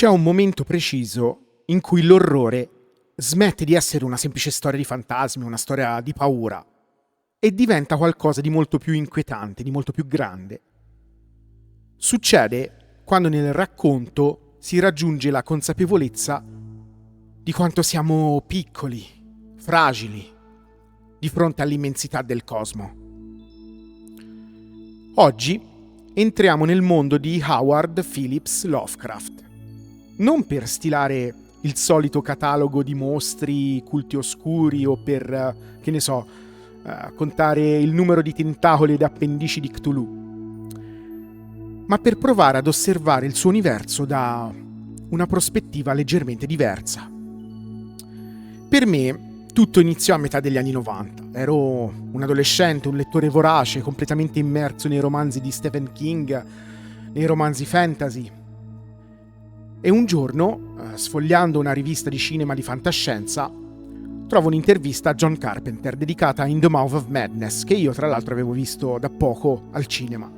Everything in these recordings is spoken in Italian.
C'è un momento preciso in cui l'orrore smette di essere una semplice storia di fantasmi, una storia di paura, e diventa qualcosa di molto più inquietante, di molto più grande. Succede quando nel racconto si raggiunge la consapevolezza di quanto siamo piccoli, fragili, di fronte all'immensità del cosmo. Oggi entriamo nel mondo di Howard Phillips Lovecraft. Non per stilare il solito catalogo di mostri, culti oscuri o per, contare il numero di tentacoli ed appendici di Cthulhu, ma per provare ad osservare il suo universo da una prospettiva leggermente diversa. Per me tutto iniziò a metà degli anni 90. Ero un adolescente, un lettore vorace, completamente immerso nei romanzi di Stephen King, nei romanzi fantasy. E un giorno, sfogliando una rivista di cinema di fantascienza, trovo un'intervista a John Carpenter dedicata a In the Mouth of Madness, che io tra l'altro avevo visto da poco al cinema.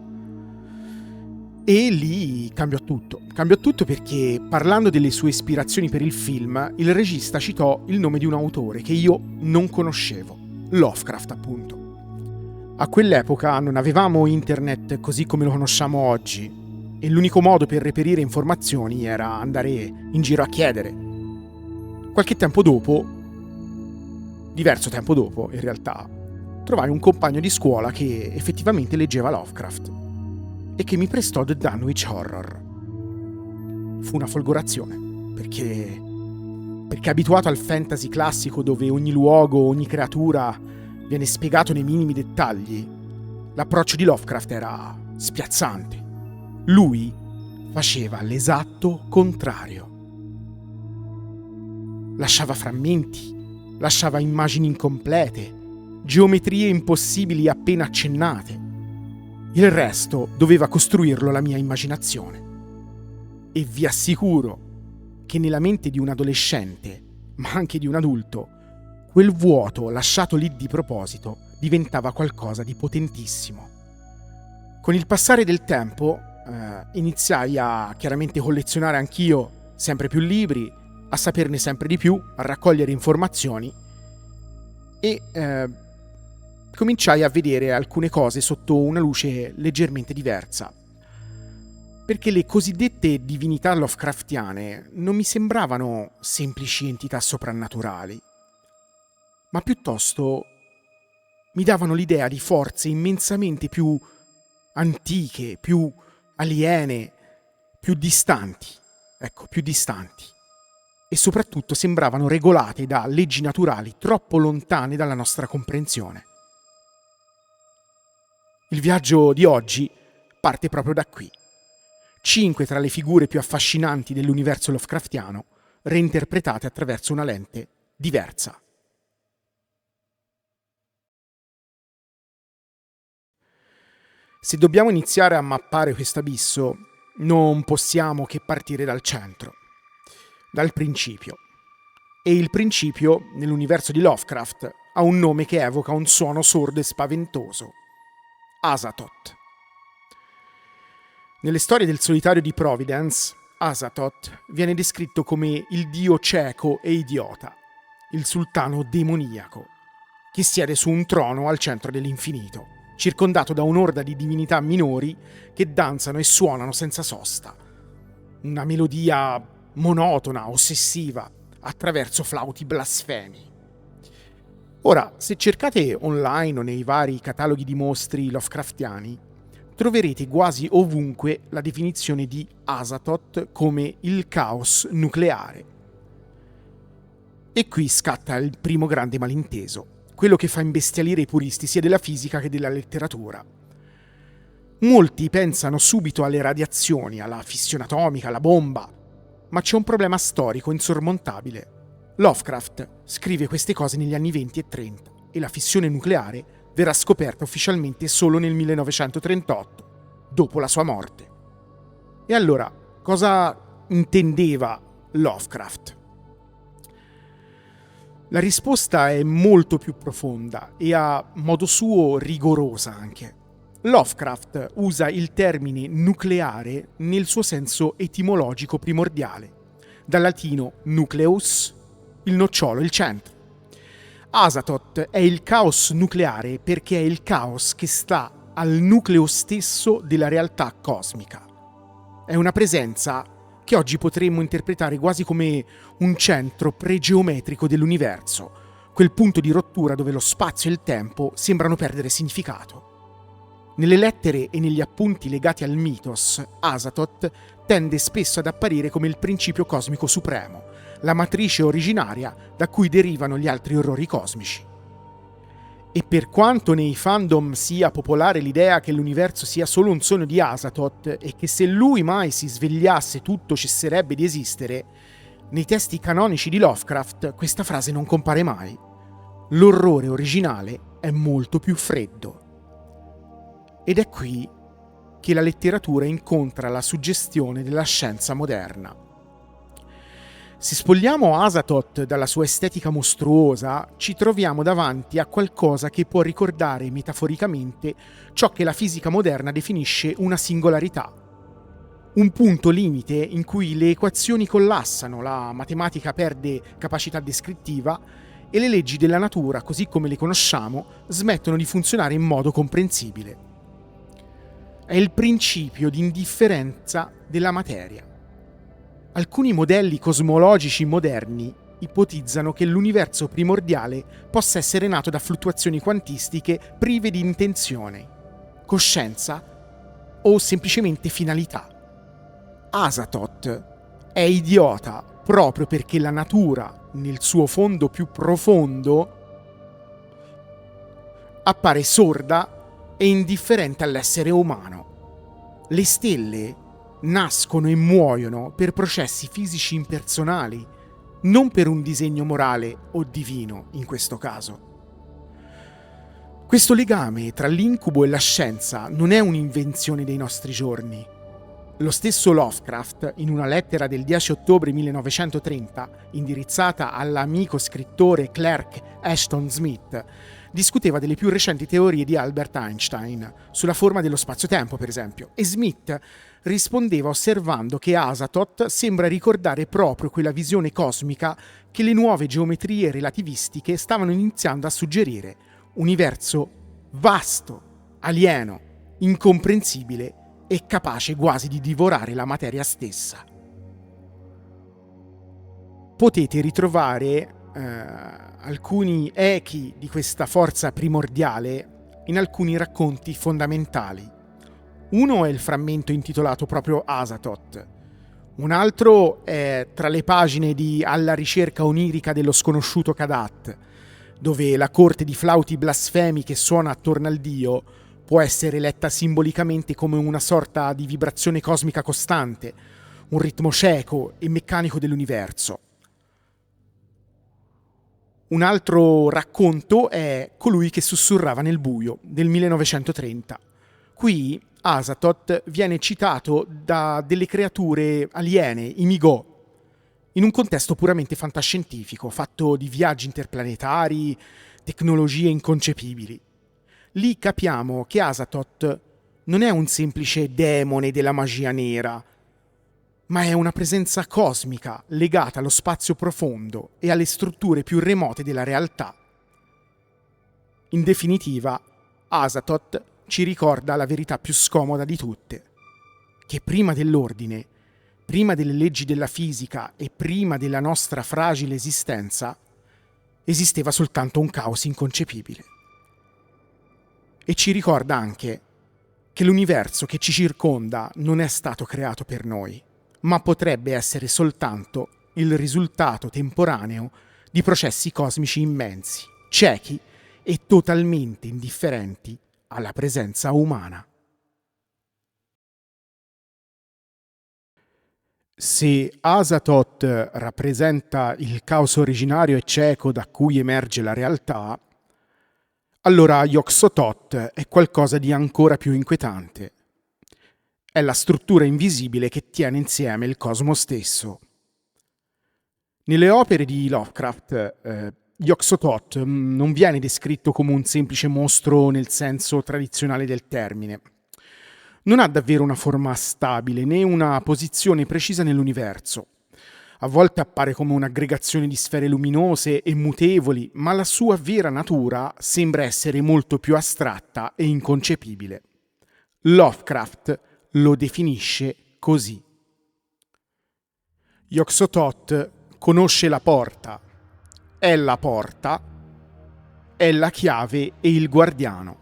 E lì cambiò tutto. Cambiò tutto perché, parlando delle sue ispirazioni per il film, il regista citò il nome di un autore che io non conoscevo, Lovecraft appunto. A quell'epoca non avevamo internet così come lo conosciamo oggi, e l'unico modo per reperire informazioni era andare in giro a chiedere. Qualche tempo dopo, diverso tempo dopo in realtà, trovai un compagno di scuola che effettivamente leggeva Lovecraft e che mi prestò The Dunwich Horror. Fu una folgorazione, perché abituato al fantasy classico dove ogni luogo, ogni creatura viene spiegato nei minimi dettagli, l'approccio di Lovecraft era spiazzante. Lui faceva l'esatto contrario. Lasciava frammenti, lasciava immagini incomplete, geometrie impossibili appena accennate. Il resto doveva costruirlo la mia immaginazione. E vi assicuro che nella mente di un adolescente, ma anche di un adulto, quel vuoto lasciato lì di proposito diventava qualcosa di potentissimo. Con il passare del tempo iniziai a chiaramente collezionare anch'io sempre più libri, a saperne sempre di più, a raccogliere informazioni e cominciai a vedere alcune cose sotto una luce leggermente diversa. Perché le cosiddette divinità Lovecraftiane non mi sembravano semplici entità soprannaturali, ma piuttosto mi davano l'idea di forze immensamente più antiche, più aliene, più distanti, più distanti, e soprattutto sembravano regolate da leggi naturali troppo lontane dalla nostra comprensione. Il viaggio di oggi parte proprio da qui. 5 tra le figure più affascinanti dell'universo Lovecraftiano, reinterpretate attraverso una lente diversa. Se dobbiamo iniziare a mappare questo abisso, non possiamo che partire dal centro, dal principio. E il principio, nell'universo di Lovecraft, ha un nome che evoca un suono sordo e spaventoso: Azathoth. Nelle storie del solitario di Providence, Azathoth viene descritto come il dio cieco e idiota, il sultano demoniaco, che siede su un trono al centro dell'infinito, circondato da un'orda di divinità minori che danzano e suonano senza sosta. Una melodia monotona, ossessiva, attraverso flauti blasfemi. Ora, se cercate online o nei vari cataloghi di mostri Lovecraftiani, troverete quasi ovunque la definizione di Azathoth come il caos nucleare. E qui scatta il primo grande malinteso, quello che fa imbestialire i puristi sia della fisica che della letteratura. Molti pensano subito alle radiazioni, alla fissione atomica, alla bomba, ma c'è un problema storico insormontabile. Lovecraft scrive queste cose negli anni 20 e 30 e la fissione nucleare verrà scoperta ufficialmente solo nel 1938, dopo la sua morte. E allora, cosa intendeva Lovecraft? La risposta è molto più profonda e a modo suo rigorosa anche. Lovecraft usa il termine nucleare nel suo senso etimologico primordiale, dal latino nucleus, il nocciolo, il centro. Azathoth è il caos nucleare perché è il caos che sta al nucleo stesso della realtà cosmica. È una presenza che oggi potremmo interpretare quasi come un centro pregeometrico dell'universo, quel punto di rottura dove lo spazio e il tempo sembrano perdere significato. Nelle lettere e negli appunti legati al mythos, Azathoth tende spesso ad apparire come il principio cosmico supremo, la matrice originaria da cui derivano gli altri orrori cosmici. E per quanto nei fandom sia popolare l'idea che l'universo sia solo un sogno di Azathoth e che se lui mai si svegliasse tutto cesserebbe di esistere, nei testi canonici di Lovecraft questa frase non compare mai. L'orrore originale è molto più freddo. Ed è qui che la letteratura incontra la suggestione della scienza moderna. Se spogliamo Azathoth dalla sua estetica mostruosa, ci troviamo davanti a qualcosa che può ricordare metaforicamente ciò che la fisica moderna definisce una singolarità. Un punto limite in cui le equazioni collassano, la matematica perde capacità descrittiva e le leggi della natura, così come le conosciamo, smettono di funzionare in modo comprensibile. È il principio di indifferenza della materia. Alcuni modelli cosmologici moderni ipotizzano che l'universo primordiale possa essere nato da fluttuazioni quantistiche prive di intenzione, coscienza o semplicemente finalità. Azathoth è idiota proprio perché la natura, nel suo fondo più profondo, appare sorda e indifferente all'essere umano. Le stelle nascono e muoiono per processi fisici impersonali, non per un disegno morale o divino in questo caso. Questo legame tra l'incubo e la scienza non è un'invenzione dei nostri giorni. Lo stesso Lovecraft, in una lettera del 10 ottobre 1930, indirizzata all'amico scrittore Clark Ashton Smith, discuteva delle più recenti teorie di Albert Einstein, sulla forma dello spazio-tempo, per esempio, e Smith rispondeva osservando che Azathoth sembra ricordare proprio quella visione cosmica che le nuove geometrie relativistiche stavano iniziando a suggerire: universo vasto, alieno, incomprensibile e capace quasi di divorare la materia stessa. Potete ritrovare alcuni echi di questa forza primordiale in alcuni racconti fondamentali. Uno è il frammento intitolato proprio Azathoth. Un altro è tra le pagine di Alla ricerca onirica dello sconosciuto Kadat, dove la corte di flauti blasfemi che suona attorno al dio può essere letta simbolicamente come una sorta di vibrazione cosmica costante, un ritmo cieco e meccanico dell'universo. Un altro racconto è Colui che sussurrava nel buio, del 1930. Qui Azathoth viene citato da delle creature aliene, i Migò, in un contesto puramente fantascientifico, fatto di viaggi interplanetari, tecnologie inconcepibili. Lì capiamo che Azathoth non è un semplice demone della magia nera, ma è una presenza cosmica legata allo spazio profondo e alle strutture più remote della realtà. In definitiva, Azathoth ci ricorda la verità più scomoda di tutte, che prima dell'ordine, prima delle leggi della fisica e prima della nostra fragile esistenza, esisteva soltanto un caos inconcepibile. E ci ricorda anche che l'universo che ci circonda non è stato creato per noi, ma potrebbe essere soltanto il risultato temporaneo di processi cosmici immensi, ciechi e totalmente indifferenti alla presenza umana. Se Azathoth rappresenta il caos originario e cieco da cui emerge la realtà, allora Yog-Sothoth è qualcosa di ancora più inquietante. È la struttura invisibile che tiene insieme il cosmo stesso. Nelle opere di Lovecraft, Yog-Sothoth non viene descritto come un semplice mostro nel senso tradizionale del termine. Non ha davvero una forma stabile né una posizione precisa nell'universo. A volte appare come un'aggregazione di sfere luminose e mutevoli, ma la sua vera natura sembra essere molto più astratta e inconcepibile. Lovecraft lo definisce così. Yog-Sothoth conosce la porta, è la porta, è la chiave e il guardiano.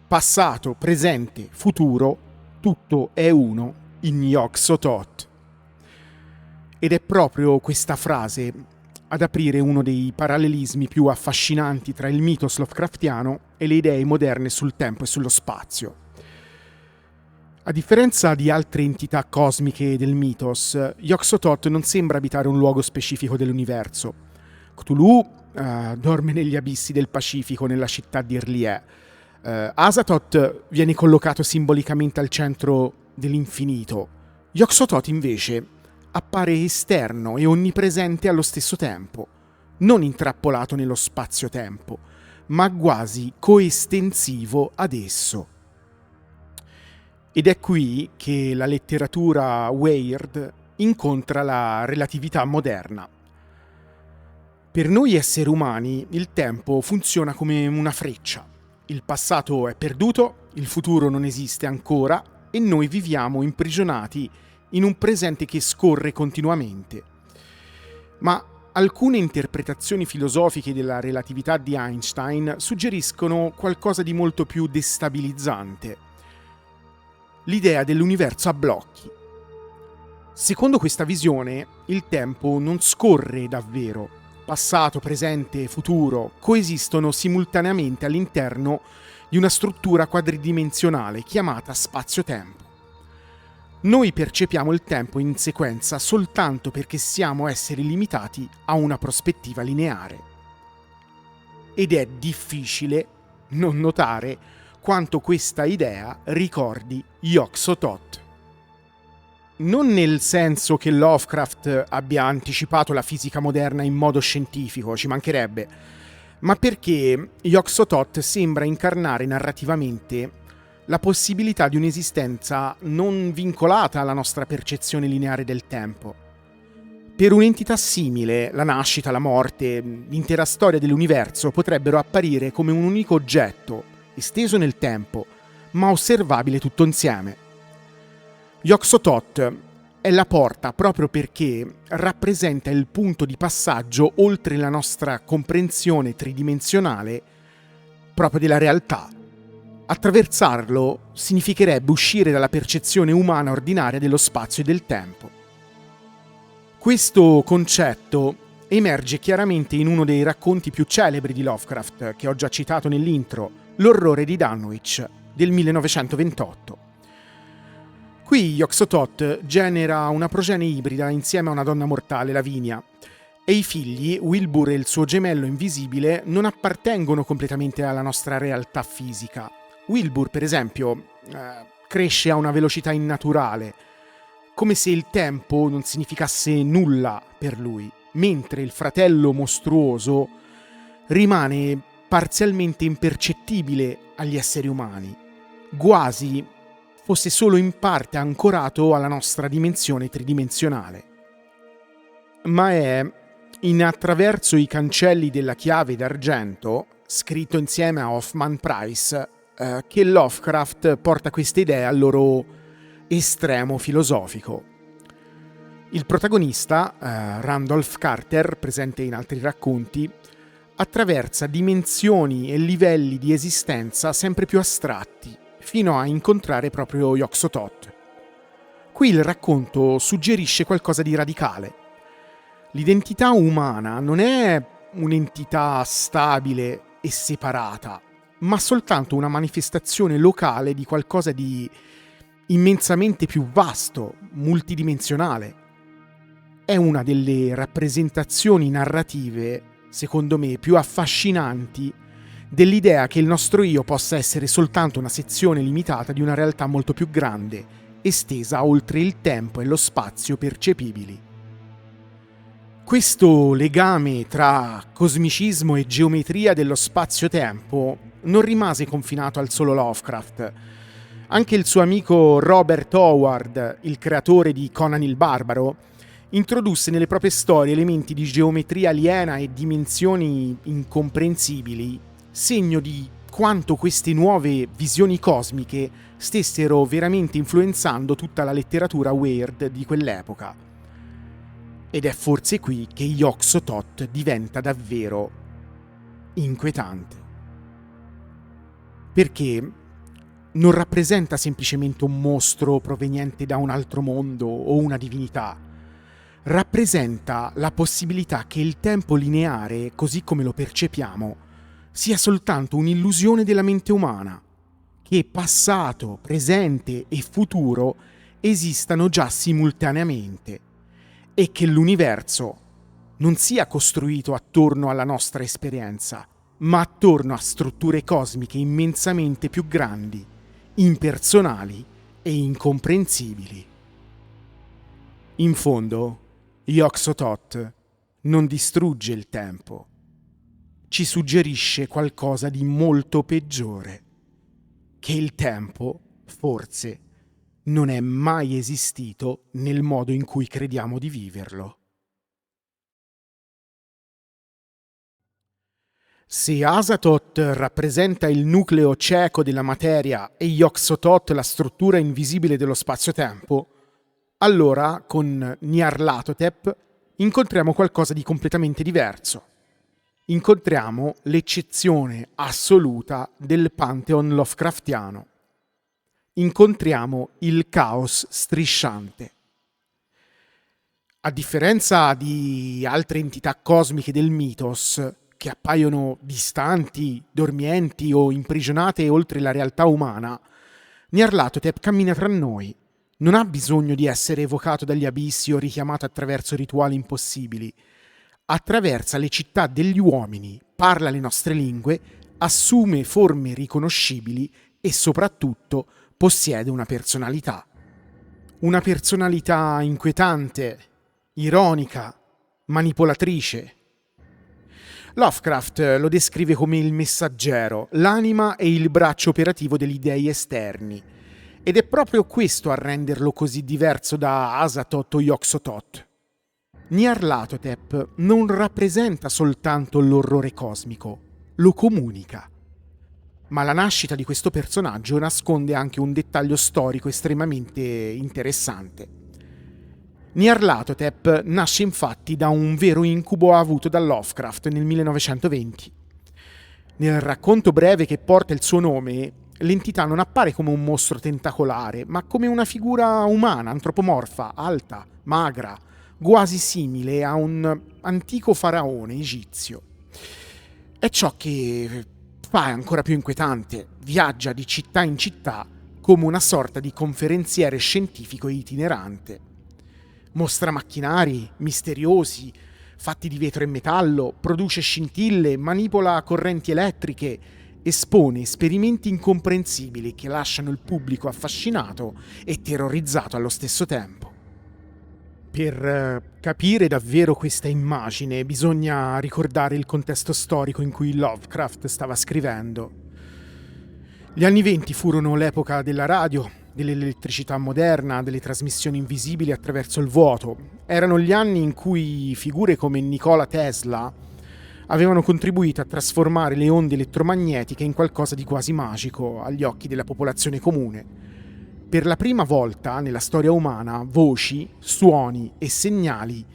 Passato, presente, futuro, tutto è uno in Yog-Sothoth. Ed è proprio questa frase ad aprire uno dei parallelismi più affascinanti tra il mythos Lovecraftiano e le idee moderne sul tempo e sullo spazio. A differenza di altre entità cosmiche del mythos, Yog-Sothoth non sembra abitare un luogo specifico dell'universo. Cthulhu dorme negli abissi del Pacifico, nella città di Irlieh. Azathoth viene collocato simbolicamente al centro dell'infinito. Yog-Sothoth invece appare esterno e onnipresente allo stesso tempo, non intrappolato nello spazio-tempo, ma quasi coestensivo ad esso. Ed è qui che la letteratura weird incontra la relatività moderna. Per noi esseri umani il tempo funziona come una freccia. Il passato è perduto, il futuro non esiste ancora e noi viviamo imprigionati in un presente che scorre continuamente. Ma alcune interpretazioni filosofiche della relatività di Einstein suggeriscono qualcosa di molto più destabilizzante: l'idea dell'universo a blocchi. Secondo questa visione, il tempo non scorre davvero. Passato, presente e futuro coesistono simultaneamente all'interno di una struttura quadridimensionale chiamata spazio-tempo. Noi percepiamo il tempo in sequenza soltanto perché siamo esseri limitati a una prospettiva lineare. Ed è difficile non notare quanto questa idea ricordi Yog-Sothoth. Non nel senso che Lovecraft abbia anticipato la fisica moderna in modo scientifico, ci mancherebbe, ma perché Yog-Sothoth sembra incarnare narrativamente la possibilità di un'esistenza non vincolata alla nostra percezione lineare del tempo. Per un'entità simile, la nascita, la morte, l'intera storia dell'universo potrebbero apparire come un unico oggetto, esteso nel tempo, ma osservabile tutto insieme. Yog-Sothoth è la porta proprio perché rappresenta il punto di passaggio oltre la nostra comprensione tridimensionale proprio della realtà. Attraversarlo significherebbe uscire dalla percezione umana ordinaria dello spazio e del tempo. Questo concetto emerge chiaramente in uno dei racconti più celebri di Lovecraft, che ho già citato nell'intro, L'orrore di Dunwich, del 1928. Qui Yog-Sothoth genera una progenie ibrida insieme a una donna mortale, Lavinia, e i figli, Wilbur e il suo gemello invisibile, non appartengono completamente alla nostra realtà fisica. Wilbur, per esempio, cresce a una velocità innaturale, come se il tempo non significasse nulla per lui, mentre il fratello mostruoso rimane parzialmente impercettibile agli esseri umani, quasi fosse solo in parte ancorato alla nostra dimensione tridimensionale. Ma è in Attraverso i cancelli della chiave d'argento, scritto insieme a Hoffman Price, che Lovecraft porta queste idee al loro estremo filosofico. Il protagonista, Randolph Carter, presente in altri racconti, attraversa dimensioni e livelli di esistenza sempre più astratti, fino a incontrare proprio Yog-Sothoth. Qui il racconto suggerisce qualcosa di radicale. L'identità umana non è un'entità stabile e separata, ma soltanto una manifestazione locale di qualcosa di immensamente più vasto, multidimensionale. È una delle rappresentazioni narrative, secondo me, più affascinanti dell'idea che il nostro io possa essere soltanto una sezione limitata di una realtà molto più grande, estesa oltre il tempo e lo spazio percepibili. Questo legame tra cosmicismo e geometria dello spazio-tempo non rimase confinato al solo Lovecraft. Anche il suo amico Robert Howard, il creatore di Conan il Barbaro, introdusse nelle proprie storie elementi di geometria aliena e dimensioni incomprensibili, segno di quanto queste nuove visioni cosmiche stessero veramente influenzando tutta la letteratura weird di quell'epoca. Ed è forse qui che Yog-Sothoth diventa davvero inquietante. Perché non rappresenta semplicemente un mostro proveniente da un altro mondo o una divinità. Rappresenta la possibilità che il tempo lineare, così come lo percepiamo, sia soltanto un'illusione della mente umana, che passato, presente e futuro esistano già simultaneamente e che l'universo non sia costruito attorno alla nostra esperienza, ma attorno a strutture cosmiche immensamente più grandi, impersonali e incomprensibili. In fondo, Yog-Sothoth non distrugge il tempo, ci suggerisce qualcosa di molto peggiore, che il tempo, forse, non è mai esistito nel modo in cui crediamo di viverlo. Se Azathoth rappresenta il nucleo cieco della materia e Yog-Sothoth la struttura invisibile dello spazio-tempo, allora con Nyarlathotep incontriamo qualcosa di completamente diverso. Incontriamo l'eccezione assoluta del pantheon Lovecraftiano. Incontriamo il caos strisciante. A differenza di altre entità cosmiche del mitos, che appaiono distanti, dormienti o imprigionate oltre la realtà umana, Nyarlathotep cammina tra noi. Non ha bisogno di essere evocato dagli abissi o richiamato attraverso rituali impossibili. Attraversa le città degli uomini, parla le nostre lingue, assume forme riconoscibili e soprattutto possiede una personalità. Una personalità inquietante, ironica, manipolatrice. Lovecraft lo descrive come il messaggero, l'anima e il braccio operativo degli dei esterni. Ed è proprio questo a renderlo così diverso da Azathoth o Yog-Sothoth. Nyarlathotep non rappresenta soltanto l'orrore cosmico, lo comunica. Ma la nascita di questo personaggio nasconde anche un dettaglio storico estremamente interessante. Nyarlathotep nasce infatti da un vero incubo avuto da Lovecraft nel 1920. Nel racconto breve che porta il suo nome, l'entità non appare come un mostro tentacolare, ma come una figura umana, antropomorfa, alta, magra, quasi simile a un antico faraone egizio. È ciò che fa ancora più inquietante. Viaggia di città in città come una sorta di conferenziere scientifico itinerante. Mostra macchinari misteriosi, fatti di vetro e metallo, produce scintille, manipola correnti elettriche, espone esperimenti incomprensibili che lasciano il pubblico affascinato e terrorizzato allo stesso tempo. Per capire davvero questa immagine bisogna ricordare il contesto storico in cui Lovecraft stava scrivendo. Gli anni '20 furono l'epoca della radio, dell'elettricità moderna, delle trasmissioni invisibili attraverso il vuoto. Erano gli anni in cui figure come Nikola Tesla avevano contribuito a trasformare le onde elettromagnetiche in qualcosa di quasi magico agli occhi della popolazione comune. Per la prima volta nella storia umana, voci, suoni e segnali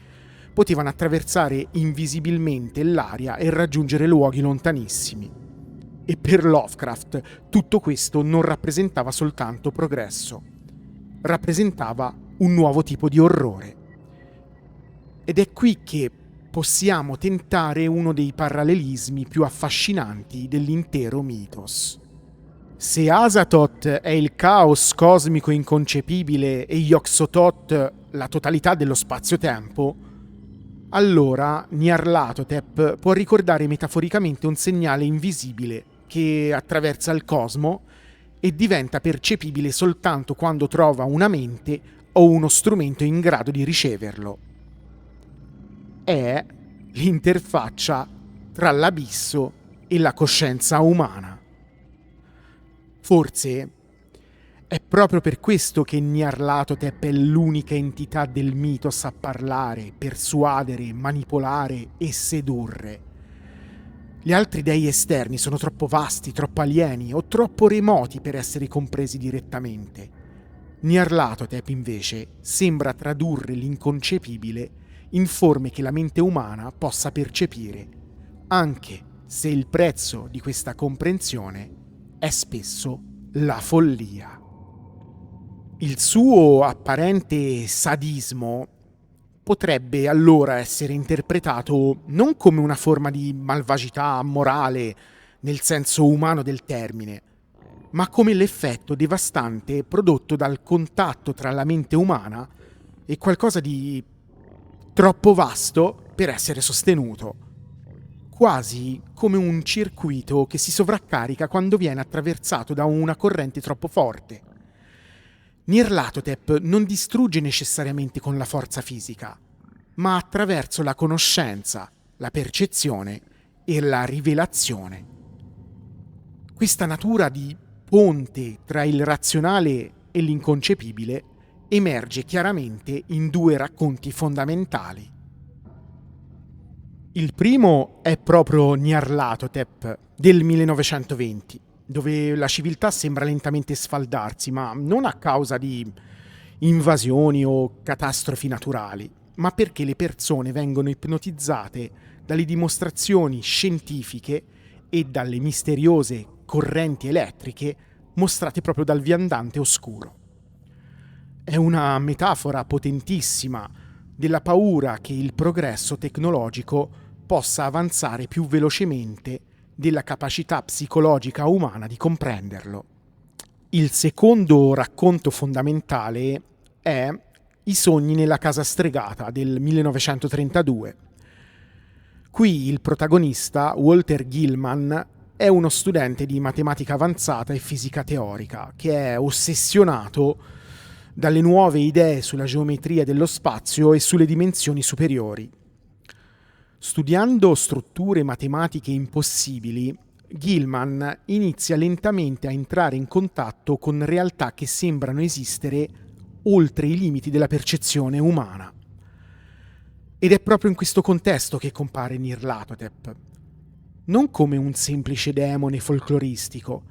potevano attraversare invisibilmente l'aria e raggiungere luoghi lontanissimi. E per Lovecraft tutto questo non rappresentava soltanto progresso, rappresentava un nuovo tipo di orrore. Ed è qui che possiamo tentare uno dei parallelismi più affascinanti dell'intero mitos. Se Azathoth è il caos cosmico inconcepibile e Yog-Sothoth la totalità dello spazio-tempo, allora Nyarlathotep può ricordare metaforicamente un segnale invisibile che attraversa il cosmo e diventa percepibile soltanto quando trova una mente o uno strumento in grado di riceverlo. è l'interfaccia tra l'abisso e la coscienza umana. Forse è proprio per questo che Nyarlathotep è l'unica entità del mitos a parlare, persuadere, manipolare e sedurre. Gli altri dei esterni sono troppo vasti, troppo alieni o troppo remoti per essere compresi direttamente. Nyarlathotep invece sembra tradurre l'inconcepibile in forme che la mente umana possa percepire, anche se il prezzo di questa comprensione è spesso la follia. Il suo apparente sadismo potrebbe allora essere interpretato non come una forma di malvagità morale nel senso umano del termine, ma come l'effetto devastante prodotto dal contatto tra la mente umana e qualcosa di troppo vasto per essere sostenuto, quasi come un circuito che si sovraccarica quando viene attraversato da una corrente troppo forte. Nyarlathotep non distrugge necessariamente con la forza fisica, ma attraverso la conoscenza, la percezione e la rivelazione. Questa natura di ponte tra il razionale e l'inconcepibile emerge chiaramente in due racconti fondamentali. Il primo è proprio Nyarlathotep del 1920, dove la civiltà sembra lentamente sfaldarsi, ma non a causa di invasioni o catastrofi naturali, ma perché le persone vengono ipnotizzate dalle dimostrazioni scientifiche e dalle misteriose correnti elettriche mostrate proprio dal viandante oscuro. È una metafora potentissima della paura che il progresso tecnologico possa avanzare più velocemente della capacità psicologica umana di comprenderlo. Il secondo racconto fondamentale è I sogni nella casa stregata del 1932. Qui il protagonista, Walter Gilman, è uno studente di matematica avanzata e fisica teorica che è ossessionato dalle nuove idee sulla geometria dello spazio e sulle dimensioni superiori. Studiando strutture matematiche impossibili, Gilman inizia lentamente a entrare in contatto con realtà che sembrano esistere oltre i limiti della percezione umana. Ed è proprio in questo contesto che compare Nyarlathotep, non come un semplice demone folcloristico,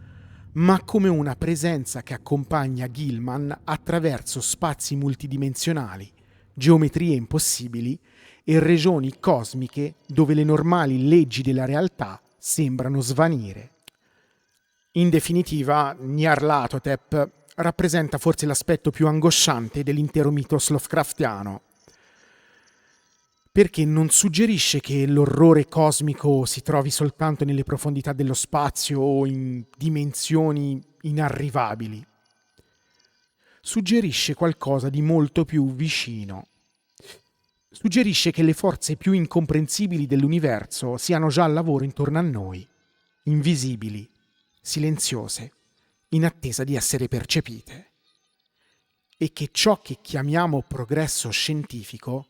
ma come una presenza che accompagna Gilman attraverso spazi multidimensionali, geometrie impossibili e regioni cosmiche dove le normali leggi della realtà sembrano svanire. In definitiva, Nyarlathotep rappresenta forse l'aspetto più angosciante dell'intero mitos Lovecraftiano, perché non suggerisce che l'orrore cosmico si trovi soltanto nelle profondità dello spazio o in dimensioni inarrivabili. Suggerisce qualcosa di molto più vicino. Suggerisce che le forze più incomprensibili dell'universo siano già al lavoro intorno a noi, invisibili, silenziose, in attesa di essere percepite. E che ciò che chiamiamo progresso scientifico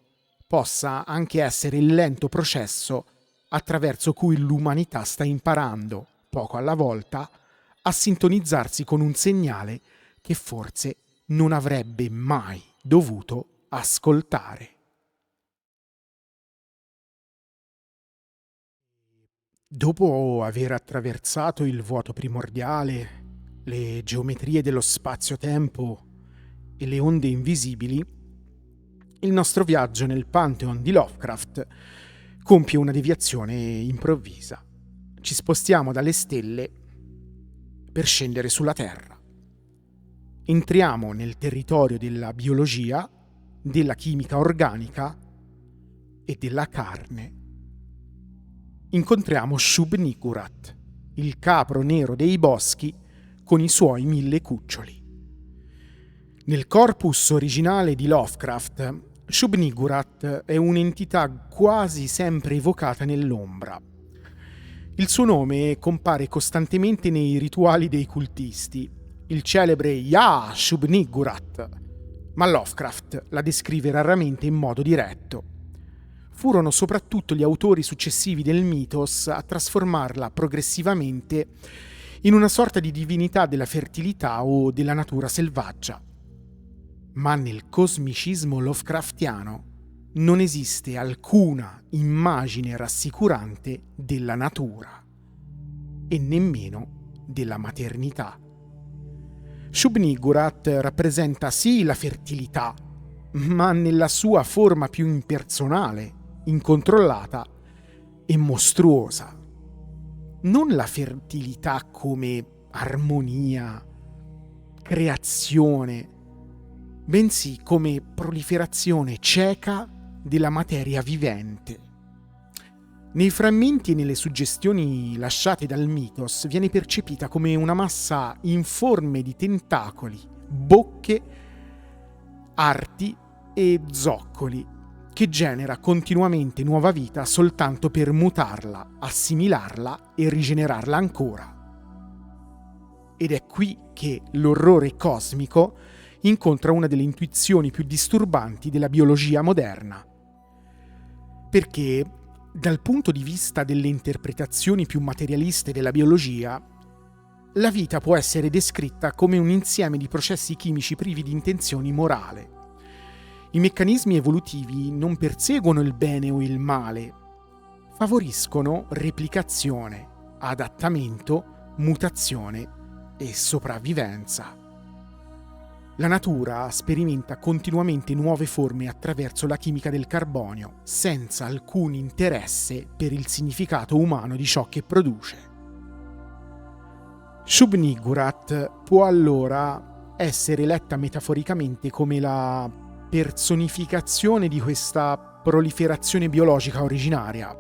possa anche essere il lento processo attraverso cui l'umanità sta imparando, poco alla volta, a sintonizzarsi con un segnale che forse non avrebbe mai dovuto ascoltare. Dopo aver attraversato il vuoto primordiale, le geometrie dello spazio-tempo e le onde invisibili, il nostro viaggio nel Pantheon di Lovecraft compie una deviazione improvvisa. Ci spostiamo dalle stelle per scendere sulla Terra. Entriamo nel territorio della biologia, della chimica organica e della carne. Incontriamo Shub-Niggurath, il capro nero dei boschi con i suoi 1000 cuccioli. Nel corpus originale di Lovecraft, Shub-Niggurath è un'entità quasi sempre evocata nell'ombra. Il suo nome compare costantemente nei rituali dei cultisti, il celebre Ya Shub-Niggurath, ma Lovecraft la descrive raramente in modo diretto. furono soprattutto gli autori successivi del mitos a trasformarla progressivamente in una sorta di divinità della fertilità o della natura selvaggia. Ma nel cosmicismo lovecraftiano non esiste alcuna immagine rassicurante della natura e nemmeno della maternità. Shub-Niggurath rappresenta sì la fertilità, ma nella sua forma più impersonale, incontrollata e mostruosa. Non la fertilità come armonia, creazione, bensì come proliferazione cieca della materia vivente. Nei frammenti e nelle suggestioni lasciate dal mitos viene percepita come una massa informe di tentacoli, bocche, arti e zoccoli che genera continuamente nuova vita soltanto per mutarla, assimilarla e rigenerarla ancora. Ed è qui che l'orrore cosmico incontra una delle intuizioni più disturbanti della biologia moderna. Perché, dal punto di vista delle interpretazioni più materialiste della biologia, la vita può essere descritta come un insieme di processi chimici privi di intenzioni morali. I meccanismi evolutivi non perseguono il bene o il male, favoriscono replicazione, adattamento, mutazione e sopravvivenza. La natura sperimenta continuamente nuove forme attraverso la chimica del carbonio, senza alcun interesse per il significato umano di ciò che produce. Shub-Niggurath può allora essere letta metaforicamente come la personificazione di questa proliferazione biologica originaria.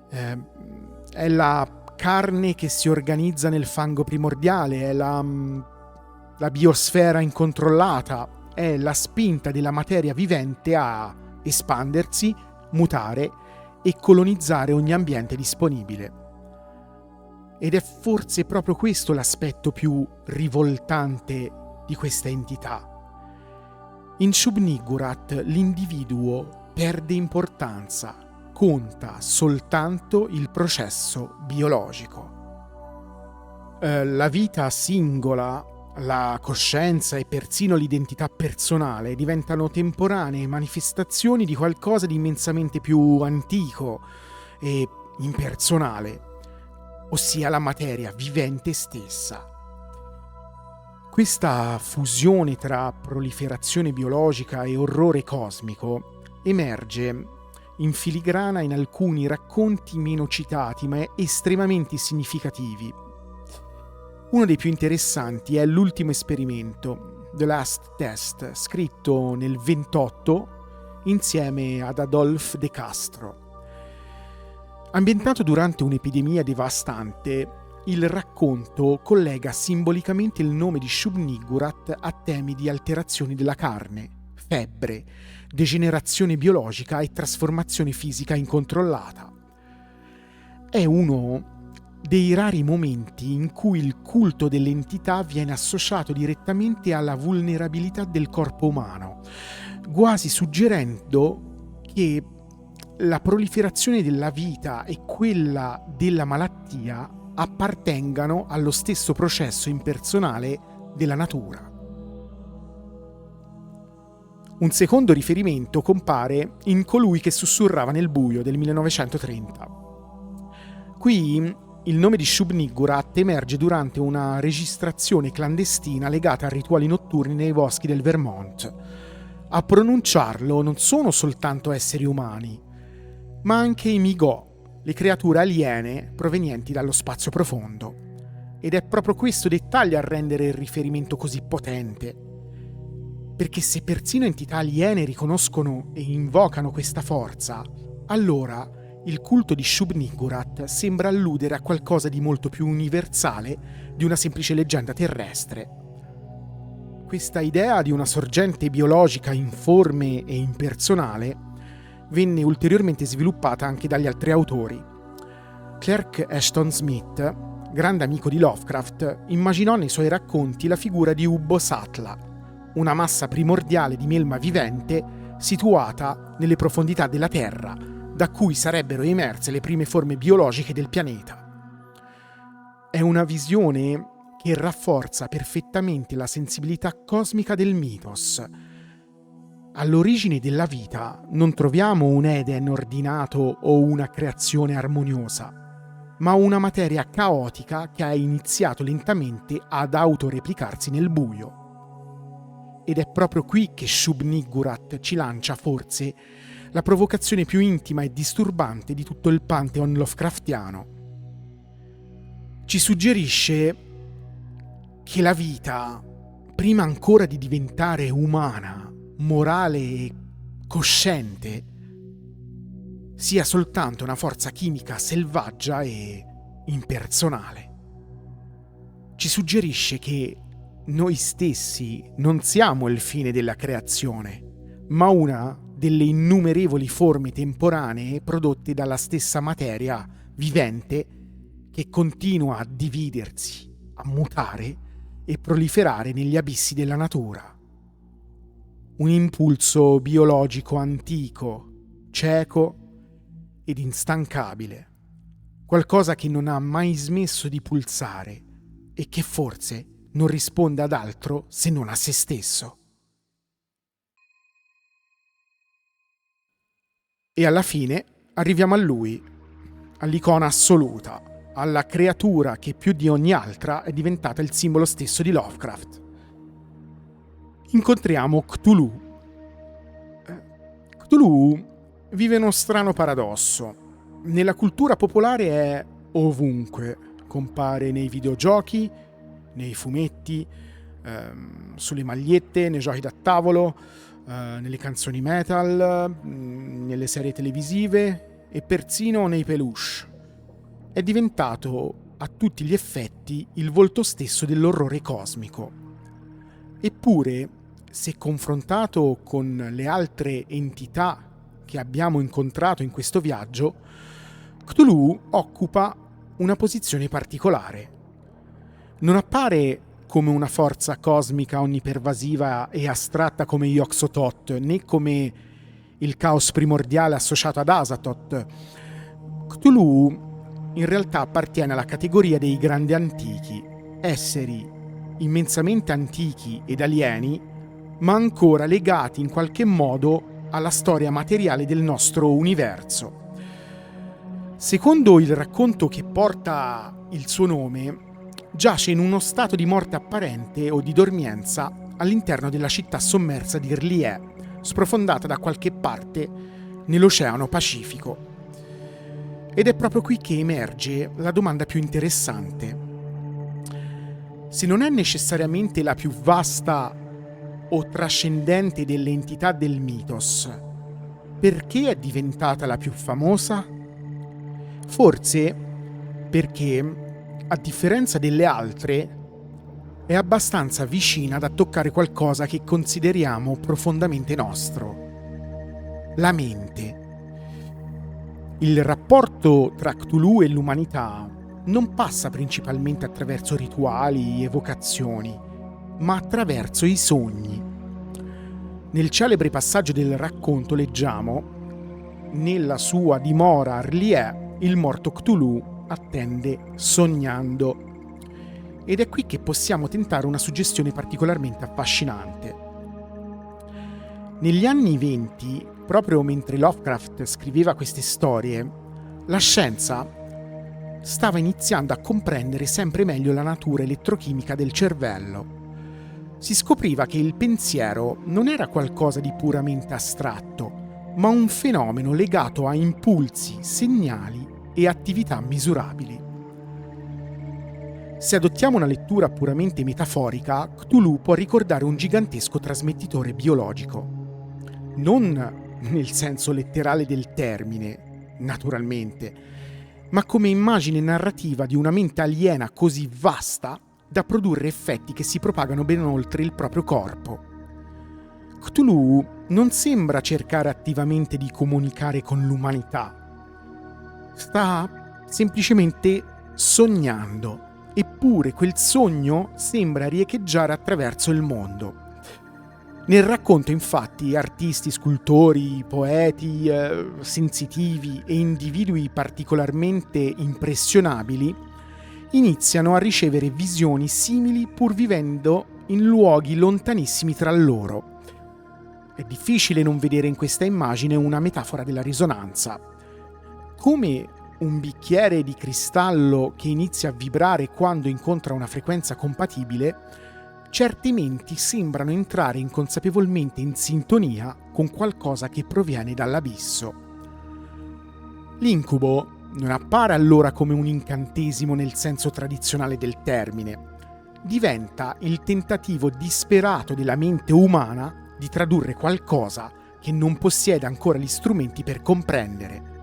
È la carne che si organizza nel fango primordiale, è la biosfera incontrollata, è la spinta della materia vivente a espandersi, mutare e colonizzare ogni ambiente disponibile. Ed è forse proprio questo l'aspetto più rivoltante di questa entità. In Shub-Niggurath l'individuo perde importanza, conta soltanto il processo biologico. La vita singola, la coscienza e persino l'identità personale diventano temporanee manifestazioni di qualcosa di immensamente più antico e impersonale, ossia la materia vivente stessa. Questa fusione tra proliferazione biologica e orrore cosmico emerge in filigrana in alcuni racconti meno citati ma estremamente significativi. Uno dei più interessanti è L'ultimo esperimento, The Last Test, scritto nel 28 insieme ad Adolphe de Castro. Ambientato durante un'epidemia devastante, il racconto collega simbolicamente il nome di Shub-Niggurath a temi di alterazioni della carne, febbre, degenerazione biologica e trasformazione fisica incontrollata. È uno dei rari momenti in cui il culto dell'entità viene associato direttamente alla vulnerabilità del corpo umano, quasi suggerendo che la proliferazione della vita e quella della malattia appartengano allo stesso processo impersonale della natura. Un secondo riferimento compare in Colui che sussurrava nel buio del 1930. Qui il nome di Shub-Niggurath emerge durante una registrazione clandestina legata a rituali notturni nei boschi del Vermont. A pronunciarlo non sono soltanto esseri umani, ma anche i Migò, le creature aliene provenienti dallo spazio profondo. Ed è proprio questo dettaglio a rendere il riferimento così potente. Perché se persino entità aliene riconoscono e invocano questa forza, allora il culto di Shub-Niggurath sembra alludere a qualcosa di molto più universale di una semplice leggenda terrestre. Questa idea di una sorgente biologica informe e impersonale venne ulteriormente sviluppata anche dagli altri autori. Clark Ashton Smith, grande amico di Lovecraft, immaginò nei suoi racconti la figura di Ubbo Satla, una massa primordiale di melma vivente situata nelle profondità della Terra, da cui sarebbero emerse le prime forme biologiche del pianeta. È una visione che rafforza perfettamente la sensibilità cosmica del mitos. All'origine della vita non troviamo un Eden ordinato o una creazione armoniosa, ma una materia caotica che ha iniziato lentamente ad autoreplicarsi nel buio. Ed è proprio qui che Shub-Niggurath ci lancia forse la provocazione più intima e disturbante di tutto il pantheon Lovecraftiano. Ci suggerisce che la vita, prima ancora di diventare umana, morale e cosciente, sia soltanto una forza chimica selvaggia e impersonale. Ci suggerisce che noi stessi non siamo il fine della creazione, ma una delle innumerevoli forme temporanee prodotte dalla stessa materia vivente che continua a dividersi, a mutare e proliferare negli abissi della natura. Un impulso biologico antico, cieco ed instancabile, qualcosa che non ha mai smesso di pulsare e che forse non risponde ad altro se non a se stesso. E alla fine arriviamo a lui, all'icona assoluta, alla creatura che più di ogni altra è diventata il simbolo stesso di Lovecraft. Incontriamo Cthulhu. Cthulhu vive uno strano paradosso. Nella cultura popolare è ovunque, compare nei videogiochi, nei fumetti, sulle magliette, nei giochi da tavolo, nelle canzoni metal, nelle serie televisive e persino nei peluche. È diventato a tutti gli effetti il volto stesso dell'orrore cosmico. Eppure, se confrontato con le altre entità che abbiamo incontrato in questo viaggio, Cthulhu occupa una posizione particolare. Non appare come una forza cosmica onnipervasiva e astratta come Yog-Sothoth, né come il caos primordiale associato ad Azathoth. Cthulhu in realtà appartiene alla categoria dei grandi antichi, esseri immensamente antichi ed alieni, ma ancora legati in qualche modo alla storia materiale del nostro universo. Secondo il racconto che porta il suo nome, giace in uno stato di morte apparente o di dormienza all'interno della città sommersa di R'lyeh, sprofondata da qualche parte nell'Oceano Pacifico. Ed è proprio qui che emerge la domanda più interessante. Se non è necessariamente la più vasta o trascendente delle entità del mitos, perché è diventata la più famosa? Forse perché, a differenza delle altre, è abbastanza vicina da toccare qualcosa che consideriamo profondamente nostro: la mente. Il rapporto tra Cthulhu e l'umanità non passa principalmente attraverso rituali e evocazioni, ma attraverso i sogni. Nel celebre passaggio del racconto leggiamo: nella sua dimora a R'lyeh il morto Cthulhu attende sognando. Ed è qui che possiamo tentare una suggestione particolarmente affascinante. Negli anni '20, proprio mentre Lovecraft scriveva queste storie, la scienza stava iniziando a comprendere sempre meglio la natura elettrochimica del cervello. Si scopriva che il pensiero non era qualcosa di puramente astratto, ma un fenomeno legato a impulsi, segnali e attività misurabili. Se adottiamo una lettura puramente metaforica, Cthulhu può ricordare un gigantesco trasmettitore biologico. Non nel senso letterale del termine, naturalmente, ma come immagine narrativa di una mente aliena così vasta da produrre effetti che si propagano ben oltre il proprio corpo. Cthulhu non sembra cercare attivamente di comunicare con l'umanità. Sta semplicemente sognando, eppure quel sogno sembra riecheggiare attraverso il mondo. Nel racconto, infatti, artisti, scultori, poeti, sensitivi e individui particolarmente impressionabili iniziano a ricevere visioni simili pur vivendo in luoghi lontanissimi tra loro. È difficile non vedere in questa immagine una metafora della risonanza. Come un bicchiere di cristallo che inizia a vibrare quando incontra una frequenza compatibile, certi menti sembrano entrare inconsapevolmente in sintonia con qualcosa che proviene dall'abisso. L'incubo non appare allora come un incantesimo nel senso tradizionale del termine. Diventa il tentativo disperato della mente umana di tradurre qualcosa che non possiede ancora gli strumenti per comprendere.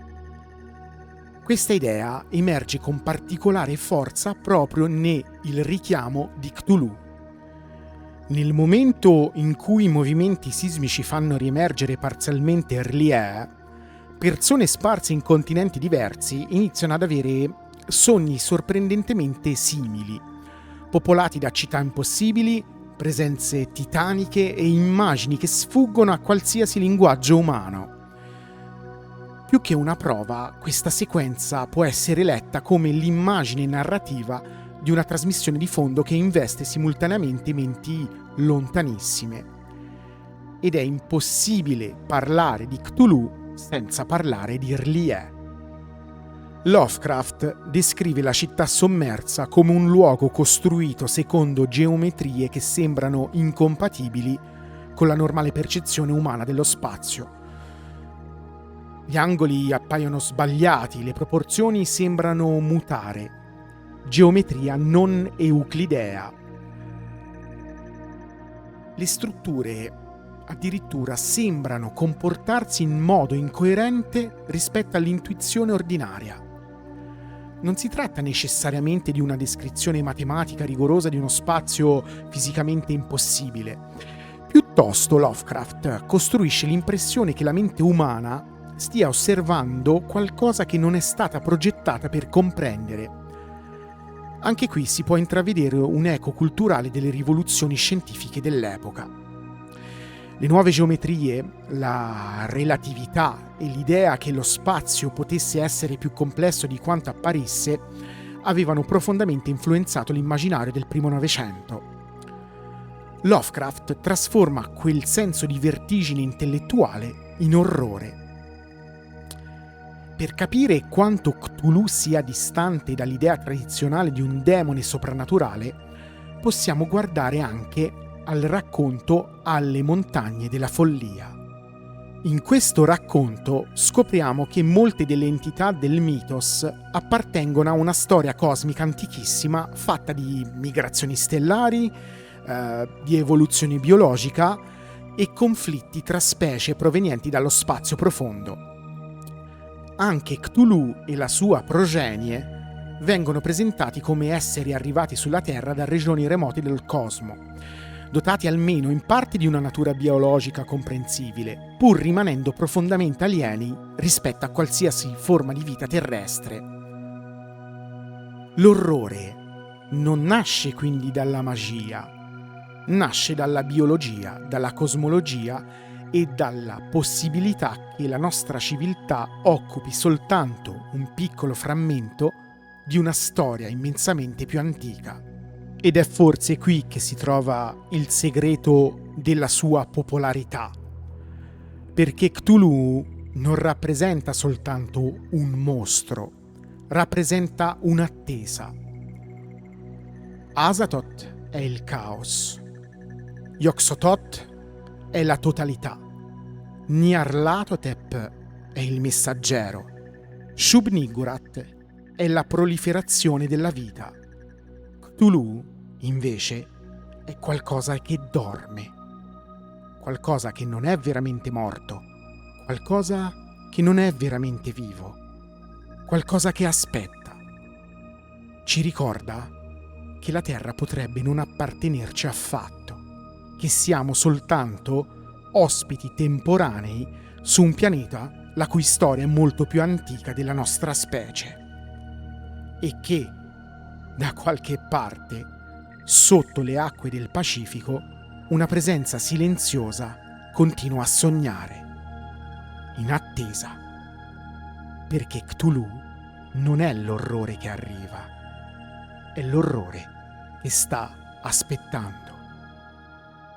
Questa idea emerge con particolare forza proprio nel richiamo di Cthulhu. Nel momento in cui i movimenti sismici fanno riemergere parzialmente R'lyeh, persone sparse in continenti diversi iniziano ad avere sogni sorprendentemente simili, popolati da città impossibili, presenze titaniche e immagini che sfuggono a qualsiasi linguaggio umano. Più che una prova, questa sequenza può essere letta come l'immagine narrativa di una trasmissione di fondo che investe simultaneamente menti lontanissime. Ed è impossibile parlare di Cthulhu senza parlare di R'lyeh. Lovecraft descrive la città sommersa come un luogo costruito secondo geometrie che sembrano incompatibili con la normale percezione umana dello spazio. Gli angoli appaiono sbagliati, le proporzioni sembrano mutare. Geometria non euclidea. Le strutture addirittura sembrano comportarsi in modo incoerente rispetto all'intuizione ordinaria. Non si tratta necessariamente di una descrizione matematica rigorosa di uno spazio fisicamente impossibile. Piuttosto Lovecraft costruisce l'impressione che la mente umana stia osservando qualcosa che non è stata progettata per comprendere. Anche qui si può intravedere un eco culturale delle rivoluzioni scientifiche dell'epoca. Le nuove geometrie, la relatività e l'idea che lo spazio potesse essere più complesso di quanto apparisse avevano profondamente influenzato l'immaginario del primo Novecento. Lovecraft trasforma quel senso di vertigine intellettuale in orrore. Per capire quanto Cthulhu sia distante dall'idea tradizionale di un demone soprannaturale, possiamo guardare anche al racconto Alle montagne della follia. In questo racconto scopriamo che molte delle entità del mitos appartengono a una storia cosmica antichissima fatta di migrazioni stellari, di evoluzione biologica e conflitti tra specie provenienti dallo spazio profondo. Anche Cthulhu e la sua progenie vengono presentati come esseri arrivati sulla Terra da regioni remote del cosmo, dotati almeno in parte di una natura biologica comprensibile, pur rimanendo profondamente alieni rispetto a qualsiasi forma di vita terrestre. L'orrore non nasce quindi dalla magia, nasce dalla biologia, dalla cosmologia e dalla possibilità che la nostra civiltà occupi soltanto un piccolo frammento di una storia immensamente più antica. Ed è forse qui che si trova il segreto della sua popolarità, perché Cthulhu non rappresenta soltanto un mostro, rappresenta un'attesa. Azathoth è il caos, Yog-Sothoth è la totalità, Nyarlathotep è il messaggero, Shub-Niggurath è la proliferazione della vita. Cthulhu, invece, è qualcosa che dorme, qualcosa che non è veramente morto, qualcosa che non è veramente vivo, qualcosa che aspetta. Ci ricorda che la Terra potrebbe non appartenerci affatto, che siamo soltanto ospiti temporanei su un pianeta la cui storia è molto più antica della nostra specie e che, da qualche parte, sotto le acque del Pacifico, una presenza silenziosa continua a sognare, in attesa, perché Cthulhu non è l'orrore che arriva, è l'orrore che sta aspettando.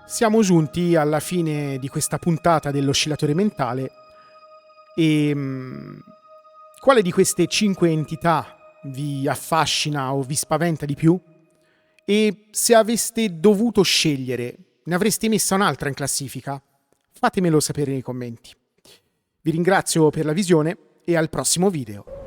Siamo giunti alla fine di questa puntata dell'Oscillatore Mentale e quale di queste 5 entità vi affascina o vi spaventa di più? E se aveste dovuto scegliere, ne avreste messa un'altra in classifica? Fatemelo sapere nei commenti. Vi ringrazio per la visione e al prossimo video.